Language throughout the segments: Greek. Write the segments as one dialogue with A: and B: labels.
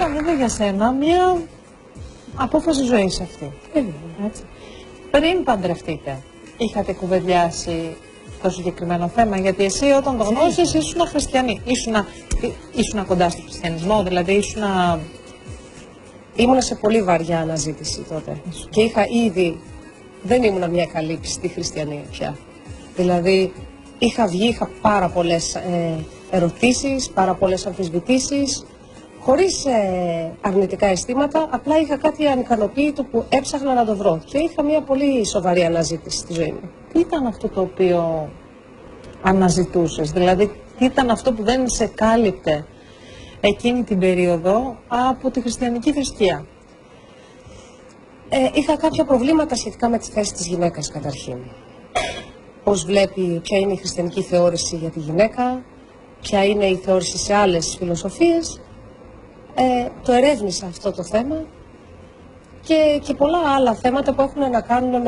A: ήταν ήδη για σένα μια απόφαση ζωής αυτή. Έτσι. Πριν παντρευτείτε, είχατε κουβεντιάσει το συγκεκριμένο θέμα, γιατί εσύ όταν το γνώρισες ήσουν χριστιανή, ήσουν κοντά στο χριστιανισμό, δηλαδή
B: ήμουνα σε πολύ βαριά αναζήτηση τότε και δεν ήμουνα μια καλή πιστή χριστιανή πια. Δηλαδή είχα πάρα πολλές ερωτήσεις, πάρα πολλές αμφισβητήσεις, χωρίς αρνητικά αισθήματα, απλά είχα κάτι ανικανοποίητο που έψαχνα να το βρω και είχα μια πολύ σοβαρή αναζήτηση στη ζωή μου.
A: Τι ήταν αυτό το οποίο αναζητούσες, δηλαδή τι ήταν αυτό που δεν σε κάλυπτε εκείνη την περίοδο από τη χριστιανική θρησκεία?
B: Είχα κάποια προβλήματα σχετικά με τη θέση της γυναίκας καταρχήν. Πώς βλέπει, ποια είναι η χριστιανική θεώρηση για τη γυναίκα, ποια είναι η θεώρηση σε άλλες φιλοσοφίες. Το ερεύνησα αυτό το θέμα και πολλά άλλα θέματα που έχουν να κάνουν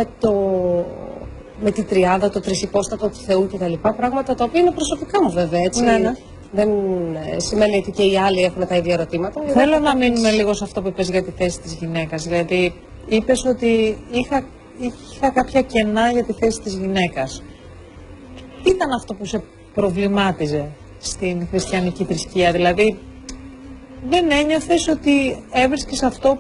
B: με τη τριάδα, το τρισυπόστατο του Θεού κτλ. Πράγματα τα οποία είναι προσωπικά μου βέβαια, έτσι.
A: Ναι.
B: Δεν σημαίνει ότι και οι άλλοι έχουν τα ίδια ερωτήματα.
A: Θέλω να μείνουμε λίγο σε αυτό που είπες για τη θέση της γυναίκας. Δηλαδή, είπες ότι είχα κάποια κενά για τη θέση της γυναίκας. Τι ήταν αυτό που σε προβλημάτιζε στην χριστιανική θρησκεία? Δηλαδή, δεν ένιωθες ότι έβρισκες αυτό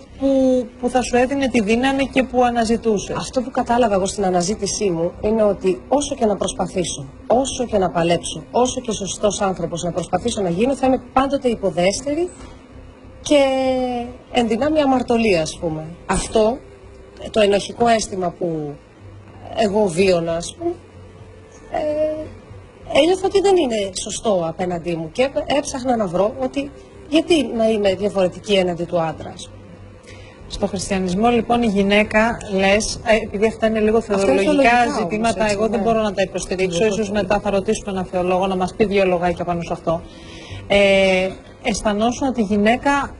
A: που θα σου έδινε τη δύναμη και που αναζητούσες?
B: Αυτό που κατάλαβα εγώ στην αναζήτησή μου είναι ότι όσο και να προσπαθήσω, όσο και να παλέψω, όσο και σωστός άνθρωπος να προσπαθήσω να γίνω, θα είμαι πάντοτε υποδέστερη και εν δυνάμει αμαρτωλία, ας πούμε. Αυτό το ενοχικό αίσθημα που εγώ βίωνα, ας πούμε, ένιωθα ότι δεν είναι σωστό απέναντί μου και έψαχνα να βρω ότι γιατί να είμαι διαφορετική έναντι του άντρα.
A: Στο χριστιανισμό λοιπόν η γυναίκα, λες, επειδή αυτά είναι λίγο θεολογικά ζητήματα, όμως, έτσι, εγώ δεν μπορώ να τα υποστηρίξω, ίσως μετά θα ρωτήσουμε έναν θεολόγο να μας πει δύο λογάκια πάνω σε αυτό. Αισθανόσουν ότι η γυναίκα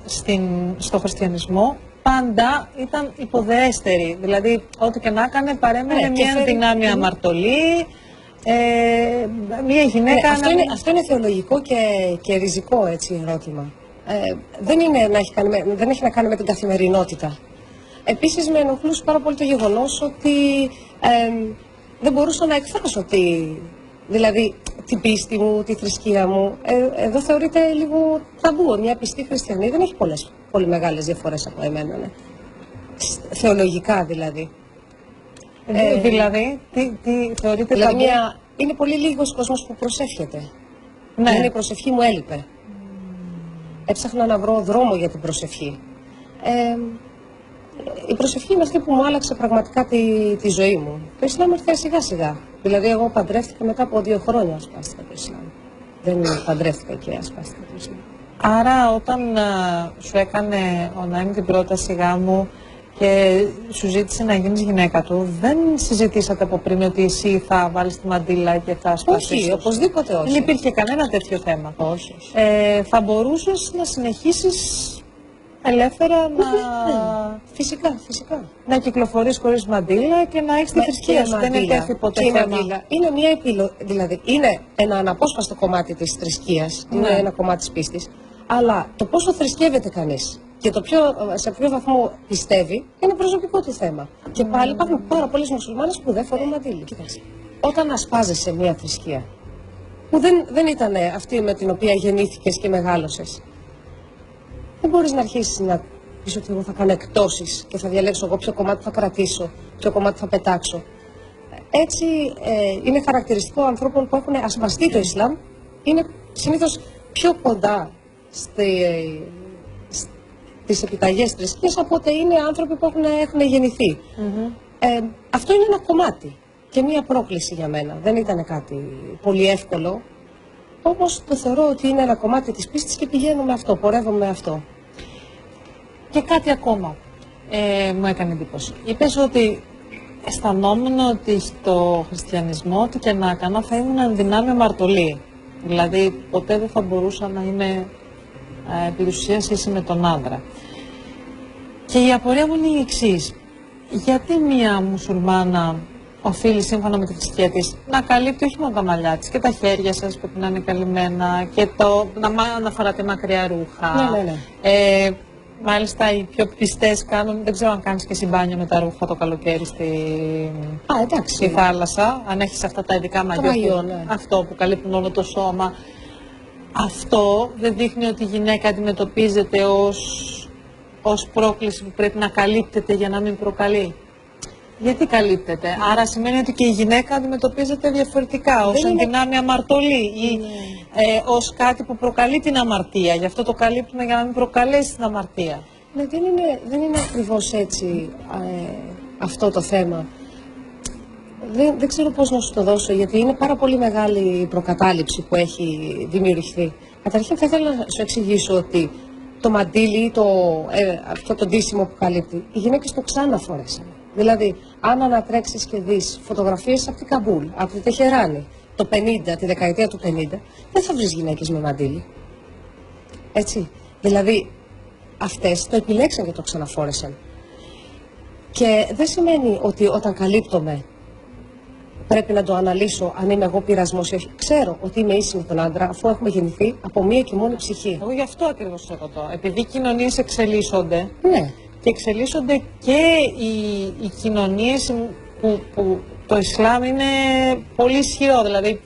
A: στο χριστιανισμό πάντα ήταν υποδέστερη, δηλαδή ό,τι και να έκανε παρέμενε μια δυνάμει αμαρτωλή, μια γυναίκα...
B: Αυτό είναι θεολογικό και ριζικό έτσι ερώτημα. Δεν έχει να κάνει με την καθημερινότητα. Επίσης με ενοχλούσε πάρα πολύ το γεγονός ότι δεν μπορούσα να εκφράσω δηλαδή την πίστη μου, τη θρησκεία μου. Εδώ θεωρείται λίγο ταμπού. Μια πιστή χριστιανή δεν έχει πολύ μεγάλες διαφορές από εμένα. Ναι. Θεολογικά δηλαδή.
A: Δηλαδή, τι θεωρείται ταμπού?
B: Είναι πολύ λίγος κόσμος που προσεύχεται.
A: Ναι.
B: Η προσευχή μου έλειπε. Έψαχνα να βρω δρόμο για την προσευχή. Η προσευχή είναι αυτή που μου άλλαξε πραγματικά τη ζωή μου. Το Ισλάμ ήρθε σιγά σιγά. Δηλαδή εγώ παντρεύτηκα μετά από 2 χρόνια ασπάστηκα το Ισλάμ. Δεν παντρεύτηκα και ασπάστηκα το Ισλάμ.
A: Άρα όταν σου έκανε ο Ναήμ την πρόταση γάμου και σου ζήτησε να γίνεις γυναίκα του, δεν συζητήσατε από πριν ότι εσύ θα βάλεις τη μαντήλα και θα ασπάσεις?
B: Όχι, οπωσδήποτε όχι.
A: Δεν υπήρχε κανένα τέτοιο θέμα?
B: Όχι.
A: Θα μπορούσες να συνεχίσεις ελεύθερα
B: Φυσικά.
A: να κυκλοφορείς χωρίς μαντήλα και να έχεις τη θρησκεία σου? Δεν υπάρχει ποτέ θέμα?
B: Είναι μια επιλογή, δηλαδή είναι ένα αναπόσπαστο κομμάτι της θρησκείας, είναι ένα κομμάτι της πίστης, αλλά το πόσο θρησκεύεται κανείς και σε ποιο βαθμό πιστεύει είναι προσωπικό του θέμα. Και πάλι υπάρχουν πάρα πολλές μουσουλμάνες που δεν φορούν μαντήλι. Κοίταξε. Όταν ασπάζεσαι μια θρησκεία που δεν ήταν αυτή με την οποία γεννήθηκες και μεγάλωσες, δεν μπορείς να αρχίσεις να πεις ότι εγώ θα κάνω εκτόσεις και θα διαλέξω εγώ ποιο κομμάτι θα κρατήσω, ποιο κομμάτι θα πετάξω. Έτσι είναι χαρακτηριστικό ανθρώπων που έχουν ασπαστεί το Ισλάμ, είναι συνήθως πιο κοντά στις επιταγές της θρησκείας από ότι είναι άνθρωποι που έχουν γεννηθεί. Αυτό είναι ένα κομμάτι και μία πρόκληση για μένα. Δεν ήταν κάτι πολύ εύκολο, όμως το θεωρώ ότι είναι ένα κομμάτι της πίστης και πηγαίνω με αυτό, πορεύομαι με αυτό.
A: Και κάτι ακόμα μου έκανε εντύπωση. Είπες ότι αισθανόμουν ότι στο χριστιανισμό ό,τι και να έκανα θα ήμουν εν δυνάμει αμαρτωλή. Δηλαδή ποτέ δεν θα μπορούσα να είμαι επί της ουσίας ίση με τον άντρα. Και η απορία μου είναι η εξής. Γιατί μία μουσουλμάνα οφείλει σύμφωνα με τη θρησκεία της να καλύπτει όχι μόνο τα μαλλιά της και τα χέρια σας πρέπει να είναι καλυμμένα και να φοράτε μακριά ρούχα.
B: Ναι.
A: Μάλιστα οι πιο πιστές κάνουν, δεν ξέρω αν κάνεις και συμπάνιο με τα ρούχα το καλοκαίρι στη θάλασσα, αν έχεις αυτά τα ειδικά μαγιό,
B: ναι.
A: αυτό που καλύπτουν όλο το σώμα. Αυτό δεν δείχνει ότι η γυναίκα αντιμετωπίζεται ως πρόκληση που πρέπει να καλύπτεται για να μην προκαλεί. Γιατί καλύπτεται? Άρα σημαίνει ότι και η γυναίκα αντιμετωπίζεται διαφορετικά, ως ενδυνάμει αμαρτωλή ή ως κάτι που προκαλεί την αμαρτία. Γι' αυτό το καλύπτουμε για να μην προκαλέσει την αμαρτία.
B: Ναι, δεν είναι ακριβώς έτσι αυτό το θέμα. Δεν ξέρω πώς να σου το δώσω, γιατί είναι πάρα πολύ μεγάλη η προκατάληψη που έχει δημιουργηθεί. Καταρχήν θα ήθελα να σου εξηγήσω ότι το μαντίλι, αυτό το ντύσιμο που καλύπτει, οι γυναίκες το ξαναφορέσαν. Δηλαδή, αν ανατρέξεις και δεις φωτογραφίες από την Καμπούλ, από την Τεχεράνη, το 50, τη δεκαετία του 50, δεν θα βρεις γυναίκες με μαντίλι. Έτσι. Δηλαδή, αυτές το επιλέξαν και το ξαναφόρεσαν. Και δεν σημαίνει ότι όταν καλύπτομαι πρέπει να το αναλύσω αν είμαι εγώ πειρασμός ή όχι. Ξέρω ότι είμαι ίση με τον άντρα, αφού έχουμε γεννηθεί από μία και μόνη ψυχή.
A: Εγώ γι' αυτό ακριβώς το ρωτώ. Επειδή οι κοινωνίες εξελίσσονται.
B: Ναι.
A: Και εξελίσσονται και οι κοινωνίες που το Ισλάμ είναι πολύ ισχυρό, δηλαδή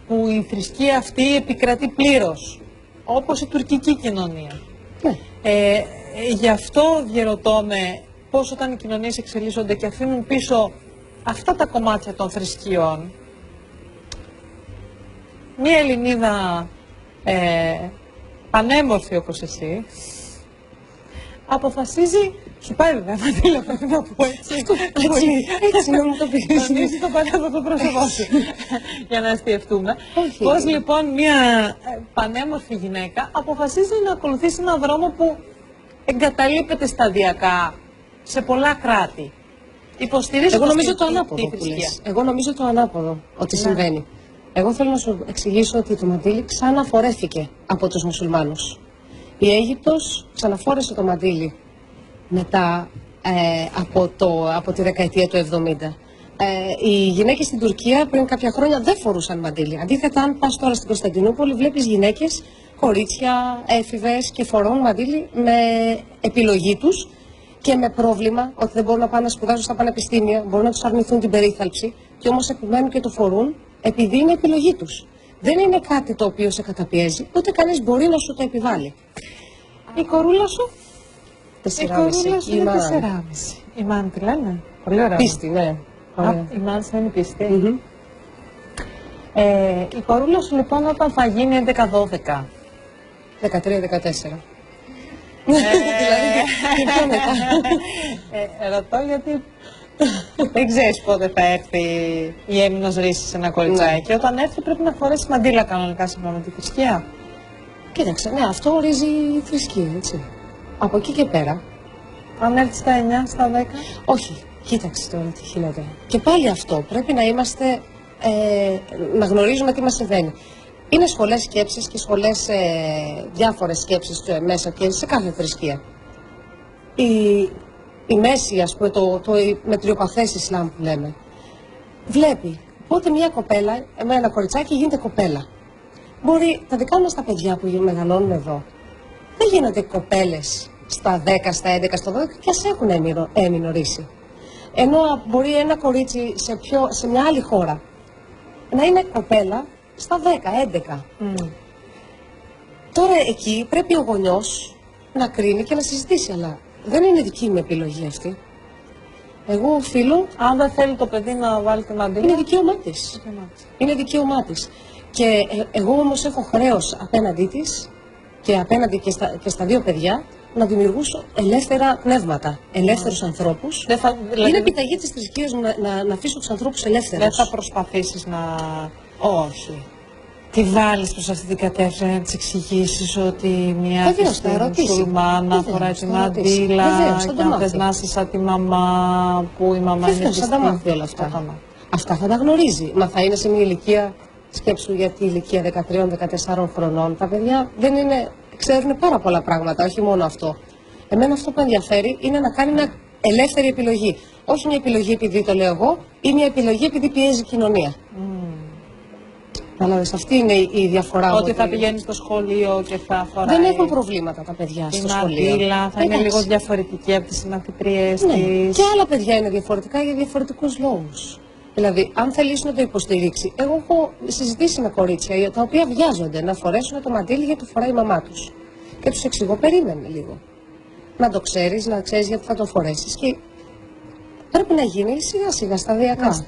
A: που η θρησκεία αυτή επικρατεί πλήρως, όπως η τουρκική κοινωνία.
B: Ναι.
A: Γι' αυτό διερωτώ με πώς όταν οι κοινωνίες εξελίσσονται και αφήνουν πίσω αυτά τα κομμάτια των θρησκειών, μία Ελληνίδα πανέμορφη όπως εσύ, αποφασίζει, σου πάει βέβαια μαντήλα, πρέπει να πω έτσι,
B: έτσι να μου το πεις.
A: Τονίζει το πανέμορφο πρόσωπό σου, για να αστιευτούμε. Πώς λοιπόν μια πανέμορφη γυναίκα αποφασίζει να ακολουθήσει έναν δρόμο που εγκαταλείπεται σταδιακά σε πολλά κράτη.
B: Εγώ νομίζω το ανάποδο που λες. Εγώ νομίζω το ανάποδο ότι συμβαίνει. Εγώ θέλω να σου εξηγήσω ότι το μαντήλι ξαναφορέθηκε από τους μουσουλμάνους. Η Αίγυπτος ξαναφόρεσε το μαντήλι μετά από τη δεκαετία του 70. Οι γυναίκες στην Τουρκία πριν κάποια χρόνια δεν φορούσαν μαντήλι. Αντίθετα, αν πας τώρα στην Κωνσταντινούπολη, βλέπεις γυναίκες, κορίτσια, έφηβες και φορούν μαντήλι με επιλογή τους και με πρόβλημα ότι δεν μπορούν να πάνε να σπουδάσουν στα πανεπιστήμια, μπορούν να τους αρνηθούν την περίθαλψη και όμως επιμένουν και το φορούν επειδή είναι επιλογή τους. Δεν είναι κάτι το οποίο σε καταπιέζει, ούτε κανείς μπορεί να σου το επιβάλλει.
A: Η κορούλα σου?
B: 4,5.
A: Η κορούλα σου είναι 4,5. Η μάνα τη λένε. Πολύ ωραία.
B: Πίστη, ναι.
A: Η μάνα σημαίνει πίστη. Η κορούλα σου λοιπόν όταν θα γίνει 11-12.
B: 13-14. Δηλαδή και πιο μετά.
A: Ρωτώ γιατί δεν ξέρεις πότε θα έρθει η έμεινος ρίση σε ένα κοριτσάκι. Και όταν έρθει πρέπει να φορέσει μαντήλα κανονικά σύμφωνα με τη θρησκεία.
B: Κοίταξε, ναι, αυτό ορίζει η θρησκεία, έτσι. Από εκεί και πέρα.
A: Αν έρθει στα 9, στα 10.
B: Όχι, κοίταξε τώρα τι γίνεται. Και πάλι αυτό, πρέπει να είμαστε, να γνωρίζουμε τι μας συμβαίνει. Είναι σχολές σκέψης και σχολές, διάφορες σκέψεις μέσα και σε κάθε θρησκεία. Η μέση, ας πούμε, το μετριοπαθές Ισλάμ που λέμε, βλέπει πότε μια κοπέλα, ένα κοριτσάκι γίνεται κοπέλα. Μπορεί τα δικά μας τα παιδιά που μεγαλώνουν εδώ, δεν γίνονται κοπέλες στα 10, στα 11, στα 12 και ας έχουν έμεινο ρίση. Ενώ μπορεί ένα κορίτσι σε μια άλλη χώρα να είναι κοπέλα στα 10, 11. Τώρα εκεί πρέπει ο γονιός να κρίνει και να συζητήσει, αλλά δεν είναι δική μου επιλογή αυτή. Εγώ οφείλω,
A: αν δεν θέλει το παιδί να βάλει τη μαντήλα,
B: είναι δικαίωμά της. Είναι δικαίωμά της. Και εγώ όμως έχω χρέος απέναντί της και απέναντι και στα δύο παιδιά να δημιουργήσω ελεύθερα πνεύματα, ελεύθερους ανθρώπους. Δηλαδή, είναι επιταγή της θρησκείας μου να αφήσω τους ανθρώπους ελεύθερους.
A: Δεν θα προσπαθήσεις να... Όχι. Τι βάλεις προς αυτή την κατεύθυνση, να της εξηγήσεις ότι μια μουσουλμάνα φοράει τη μαντήλα και αν θες να είσαι σαν τη μαμά που η μαμά είναι πιστή.
B: Θα τα μάθει όλα αυτά. Αυτά θα τα γνωρίζει. Μα θα είναι σε μια ηλικία, σκέψου για τη ηλικία 13-14 χρονών. Τα παιδιά δεν είναι, ξέρουν πάρα πολλά πράγματα, όχι μόνο αυτό. Εμένα αυτό που ενδιαφέρει είναι να κάνει μια ελεύθερη επιλογή. Όχι μια επιλογή επειδή το λέω εγώ ή μια επιλογή επειδή πιέζει η κοινωνία. Κατάλαβες, αυτή είναι η διαφορά.
A: Ότι θα πηγαίνει στο σχολείο και θα φοράει.
B: Δεν έχουν προβλήματα τα παιδιά στο σχολείο.
A: Μαντήλα, θα είναι λίγο διαφορετική από τις συμμαθητριές της.
B: Και άλλα παιδιά είναι διαφορετικά για διαφορετικούς λόγους. Δηλαδή, αν θελήσει να το υποστηρίξει, εγώ έχω συζητήσει με κορίτσια τα οποία βιάζονται να φορέσουν το μαντήλι γιατί το φοράει η μαμά τους. Και τους εξηγώ, περίμενε λίγο. Να το ξέρεις, να ξέρεις γιατί θα το φορέσεις. Και πρέπει να γίνει σιγά σιγά σταδιακά.